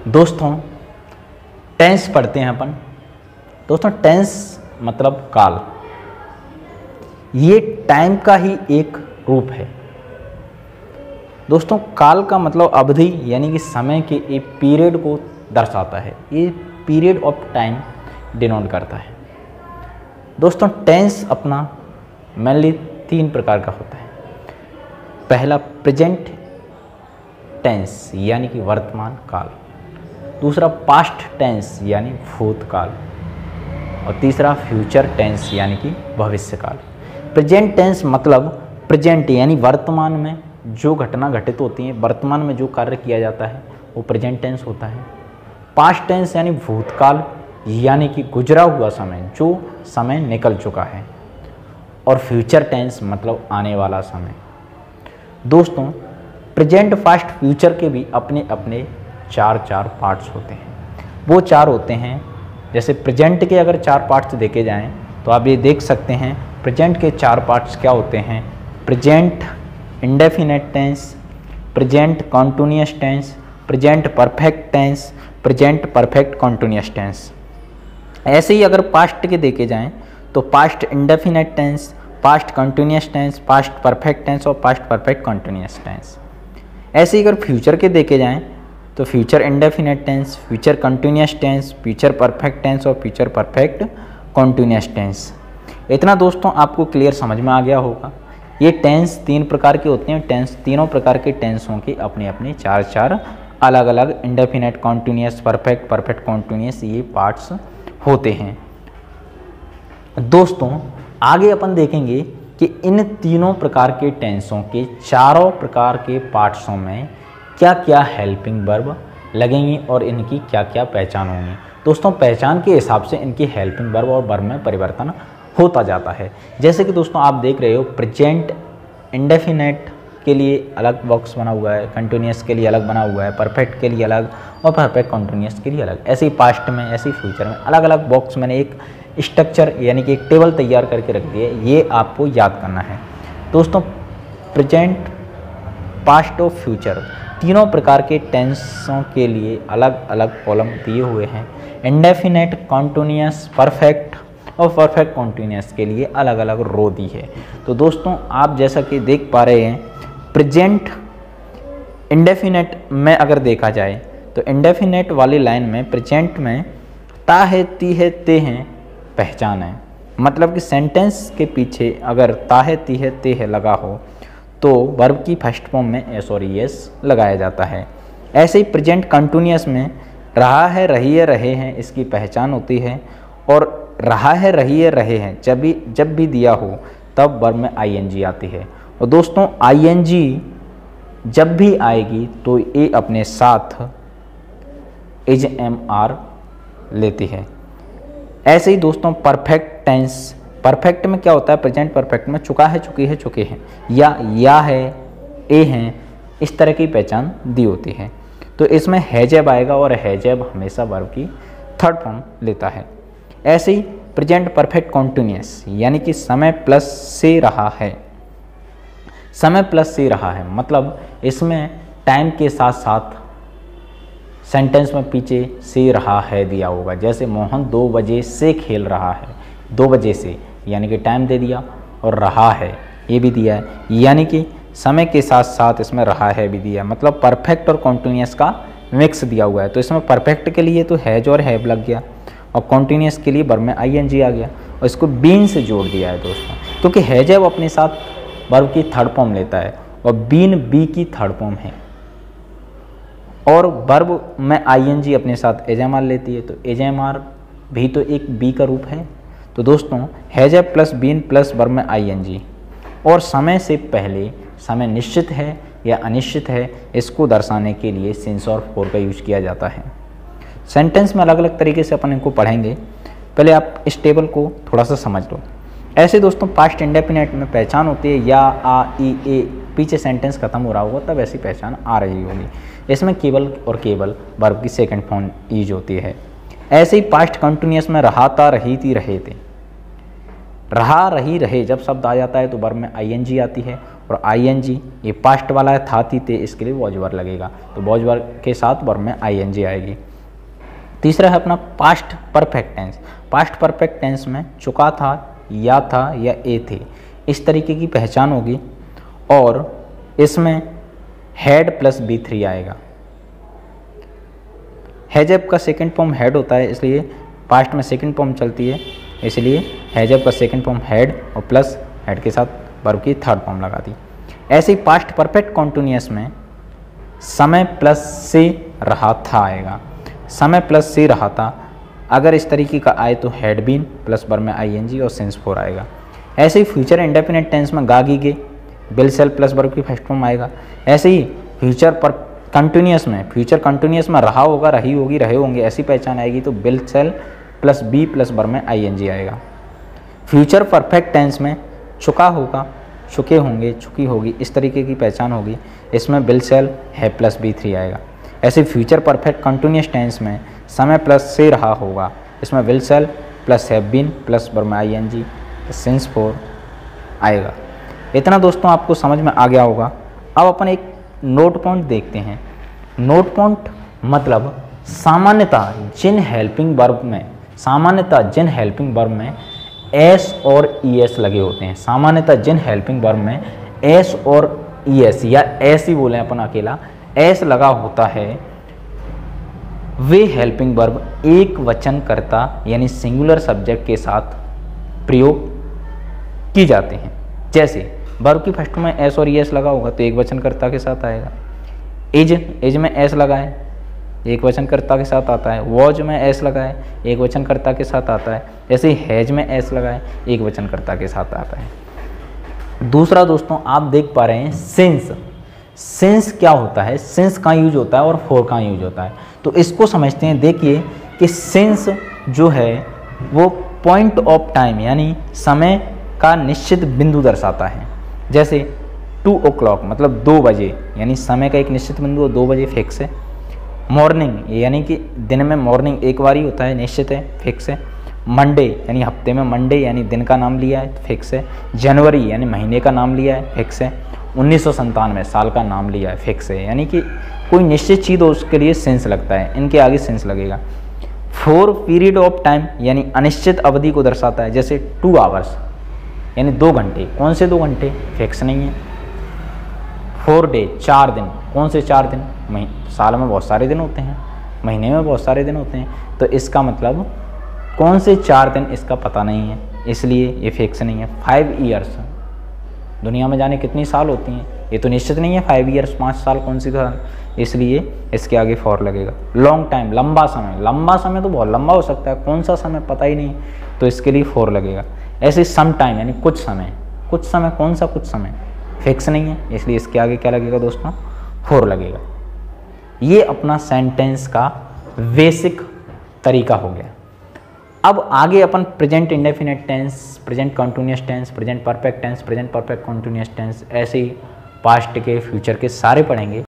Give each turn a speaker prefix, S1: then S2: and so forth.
S1: दोस्तों टेंस पढ़ते हैं अपन। दोस्तों टेंस मतलब काल, ये टाइम का ही एक रूप है। दोस्तों काल का मतलब अवधि यानी कि समय के एक पीरियड को दर्शाता है, ये पीरियड ऑफ टाइम डिनोट करता है। दोस्तों टेंस अपना मेनली 3 प्रकार का होता है। पहला प्रेजेंट टेंस यानी कि वर्तमान काल, दूसरा पास्ट टेंस यानी भूतकाल, और तीसरा फ्यूचर टेंस यानी कि भविष्य काल। प्रेजेंट टेंस मतलब प्रेजेंट यानी वर्तमान में जो घटना घटित होती है, वर्तमान में जो कार्य किया जाता है वो प्रेजेंट टेंस होता है। पास्ट टेंस यानी भूतकाल यानी कि गुजरा हुआ समय, जो समय निकल चुका है। और फ्यूचर टेंस मतलब आने वाला समय। दोस्तों प्रेजेंट, पास्ट, फ्यूचर के भी अपने अपने 4 पार्ट्स होते हैं। वो 4 होते हैं, जैसे प्रेजेंट के अगर 4 पार्ट्स देखे जाएं तो आप ये देख सकते हैं प्रेजेंट के 4 पार्ट्स क्या होते हैं। Present indefinite tense, present continuous tense, present perfect tense, present perfect continuous tense. ऐसे ही अगर पास्ट के देखे जाएं तो past indefinite tense, past continuous tense, past perfect tense और पास्ट परफेक्ट कॉन्टिन्यूअस टेंस। ऐसे ही अगर फ्यूचर के देखे जाएं तो future indefinite tense, future continuous tense, future perfect tense और फ्यूचर परफेक्ट कॉन्टिन्यूअस टेंस। इतना दोस्तों आपको क्लियर समझ में आ गया होगा। ये टेंस 3 प्रकार के होते हैं। टेंस, तीनों प्रकार के टेंसों के अपने अपने 4 अलग अलग indefinite, continuous, perfect, perfect continuous ये पार्ट्स होते हैं। दोस्तों आगे अपन देखेंगे कि इन तीनों प्रकार के टेंसों के 4 प्रकार के पार्ट्सों में क्या क्या हेल्पिंग वर्ब लगेंगी और इनकी क्या क्या पहचान होंगी। दोस्तों पहचान के हिसाब से इनकी हेल्पिंग वर्ब और वर्ब में परिवर्तन होता जाता है। जैसे कि दोस्तों आप देख रहे हो प्रेजेंट इंडेफिनिट के लिए अलग बॉक्स बना हुआ है, कंटिन्यूअस के लिए अलग बना हुआ है, परफेक्ट के लिए अलग और परफेक्ट कॉन्टिन्यूअस के लिए अलग। ऐसे ही पास्ट में, ऐसे ही फ्यूचर में अलग अलग बॉक्स मैंने एक स्ट्रक्चर यानी कि एक टेबल तैयार करके रख दिया है, ये आपको याद करना है। दोस्तों प्रेजेंट, पास्ट और फ्यूचर तीनों प्रकार के टेंसों के लिए अलग अलग कॉलम दिए हुए हैं। इंडेफिनिट, कॉन्टिन्यूअस, परफेक्ट और परफेक्ट कॉन्टिन्यूअस के लिए अलग अलग रो दी है। तो दोस्तों आप जैसा कि देख पा रहे हैं प्रेजेंट इंडेफिनिट में अगर देखा जाए तो इंडेफिनिट वाली लाइन में प्रेजेंट में ता है, ती है, ते हैं पहचान है। मतलब कि सेंटेंस के पीछे अगर ता है, ती है, ते है लगा हो तो वर्ब की फर्स्ट फॉर्म में एस और एस लगाया जाता है। ऐसे ही प्रेजेंट कंटिन्यूअस में रहा है, रही है, रहे हैं इसकी पहचान होती है। और रहा है, रही है, रहे हैं जब भी दिया हो तब वर्ब में आईएनजी आती है। और दोस्तों आईएनजी जब भी आएगी तो ये अपने साथ एमआर लेती है। ऐसे ही दोस्तों परफेक्ट टेंस, परफेक्ट में क्या होता है, प्रेजेंट परफेक्ट में चुका है, चुकी है, चुके हैं, या है, ए हैं, इस तरह की पहचान दी होती है। तो इसमें हैजैब आएगा और हैजैब हमेशा वर्ब की 3rd फॉर्म लेता है। ऐसे ही प्रेजेंट परफेक्ट कॉन्टिन्यूअस यानी कि समय प्लस से रहा है, समय प्लस से रहा है मतलब इसमें टाइम के साथ साथ सेंटेंस में पीछे से रहा है दिया होगा। जैसे मोहन 2 बजे से खेल रहा है, 2 बजे से यानी कि टाइम दे दिया, और रहा है ये भी दिया है यानी कि समय के साथ साथ इसमें रहा है भी दिया है। मतलब परफेक्ट और कॉन्टिन्यूअस का मिक्स दिया हुआ है। तो इसमें परफेक्ट के लिए तो हैज और हैव लग गया और कॉन्टिन्यूअस के लिए वर्ब में आईएनजी आ गया और इसको बीन से जोड़ दिया है दोस्तों, क्योंकि हैज हैव अपने साथ वर्ब की 3rd फॉर्म लेता है और बीन बी की 3rd फॉर्म है। और वर्ब में आईएनजी अपने साथ एजएमआर लेती है, तो एजएमआर भी तो एक बी का रूप है। तो दोस्तों has have plus been plus verb में आईएनजी और समय से पहले समय निश्चित है या अनिश्चित है, इसको दर्शाने के लिए सिंस और फॉर का यूज किया जाता है। सेंटेंस में अलग अलग तरीके से अपन इनको पढ़ेंगे, पहले आप इस टेबल को थोड़ा सा समझ लो। ऐसे दोस्तों पास्ट इंडेफिनिट में पहचान होती है या, आ, ई, ए, पीछे सेंटेंस खत्म हो रहा होगा तब ऐसी पहचान आ रही होगी। इसमें केवल और केवल वर्ब की 2nd फॉर्म यूज होती है। ऐसे ही पास्ट कंटिन्यूअस में रहा था, रही थी, रहे थे, रहा, रही, रहे जब शब्द आ जाता है तो वर्ब में आईएनजी आती है और आईएनजी ये पास्ट वाला है, था थी थे, इसके लिए वॉज वर्ब लगेगा, तो वॉज वर्ब के साथ वर्ब में आईएनजी आएगी। तीसरा है अपना past perfect tense. Past perfect tense में चुका था या ए थे, इस तरीके की पहचान होगी और इसमें हैड प्लस B3 आएगा। हैजब का सेकंड फॉर्म हैड होता है, इसलिए पास्ट में सेकंड फॉर्म चलती है, इसलिए हैजब का सेकंड फॉर्म हैड और प्लस हैड के साथ वर्ब की थर्ड फॉर्म लगा दी। ऐसे ही पास्ट परफेक्ट कॉन्टिन्यूअस में समय प्लस से रहा था आएगा। समय प्लस से रहा था, अगर इस तरीके का आए तो हैड बीन प्लस वर्ब में आईएनजी और सिंस फोर आएगा। ऐसे ही फ्यूचर इंडेफिनिट टेंस में गागी गे बिल सेल प्लस वर्ब की फर्स्ट फॉर्म आएगा। ऐसे ही फ्यूचर पर कंटिन्यूअस में, फ्यूचर कंटिन्यूअस में रहा होगा, रही होगी, रहे होंगे, ऐसी पहचान आएगी तो will shall plus be plus verb में आईएनजी आएगा। फ्यूचर परफेक्ट टेंस में चुका होगा, चुके होंगे, चुकी होगी, इस तरीके की पहचान होगी, इसमें बिल सेल है प्लस B3 आएगा। ऐसे फ्यूचर परफेक्ट कंटिन्यूअस टेंस में समय प्लस से रहा होगा, इसमें will shall plus have been plus verb में आईएनजी सिंस फोर आएगा। इतना दोस्तों आपको समझ में आ गया होगा। अब अपन एक नोट पॉइंट देखते हैं। नोट पॉइंट मतलब सामान्यतः जिन हेल्पिंग वर्ब में एस और ईएस लगे होते हैं, सामान्यतः जिन हेल्पिंग वर्ब में एस और ईएस या एस ही बोले अपन अकेला, एस लगा होता है, वे हेल्पिंग वर्ब एक वचनकर्ता यानी सिंगुलर सब्जेक्ट के साथ प्रयोग की जाते हैं। जैसे वर्ब की फर्स्ट में एस और ईएस लगा होगा तो एक वचनकर्ता के साथ आएगा। एज में एस लगा है, एक वचनकर्ता के साथ आता है। वॉज में एस लगा है, एक वचनकर्ता के साथ आता है। जैसे ही हैज में एस लगा है, एक वचनकर्ता के साथ आता है। दूसरा दोस्तों आप देख पा रहे हैं सिंस। सिंस क्या होता है, सिंस कहाँ यूज होता है और फॉर कहाँ यूज होता है, तो इसको समझते हैं। देखिए कि सिंस जो है वो पॉइंट ऑफ टाइम यानी समय का निश्चित बिंदु दर्शाता है। जैसे 2 o'clock मतलब 2 बजे, यानी समय का एक निश्चित बिंदु 2 बजे फिक्स है। मॉर्निंग यानी कि दिन में मॉर्निंग एक बार ही होता है, निश्चित है, फिक्स है। मंडे यानी हफ्ते में मंडे यानी दिन का नाम लिया है, फिक्स है। जनवरी यानी महीने का नाम लिया है, फिक्स है। 1997 साल का नाम लिया है, फिक्स है। यानी कि कोई निश्चित चीज़ हो उसके लिए सेंस लगता है, इनके आगे सेंस लगेगा। फॉर पीरियड ऑफ टाइम यानी अनिश्चित अवधि को दर्शाता है। जैसे 2 hours यानी 2 घंटे, कौन से 2 घंटे, फिक्स नहीं है। 4 day 4 दिन, कौन से 4 दिन, साल में बहुत सारे दिन होते हैं, महीने में बहुत सारे दिन होते हैं, तो इसका मतलब कौन से 4 दिन इसका पता नहीं है, इसलिए ये फिक्स नहीं है। 5 years दुनिया में जाने कितनी साल होती हैं, ये तो निश्चित नहीं है। 5 years 5 साल कौन सी साल, इसलिए इसके आगे फॉर लगेगा। लॉन्ग टाइम लंबा समय, लंबा समय तो बहुत लंबा हो सकता है, कौन सा समय पता ही नहीं, तो इसके लिए फॉर लगेगा। ऐसे सम टाइम यानी कुछ समय, कुछ समय कौन सा कुछ समय, फिक्स नहीं है, इसलिए इसके आगे क्या लगेगा दोस्तों, फॉर लगेगा। ये अपना सेंटेंस का बेसिक तरीका हो गया। अब आगे अपन present indefinite tense, present continuous tense, present perfect tense, present perfect continuous tense, ऐसे ही पास्ट के फ्यूचर के सारे पढ़ेंगे।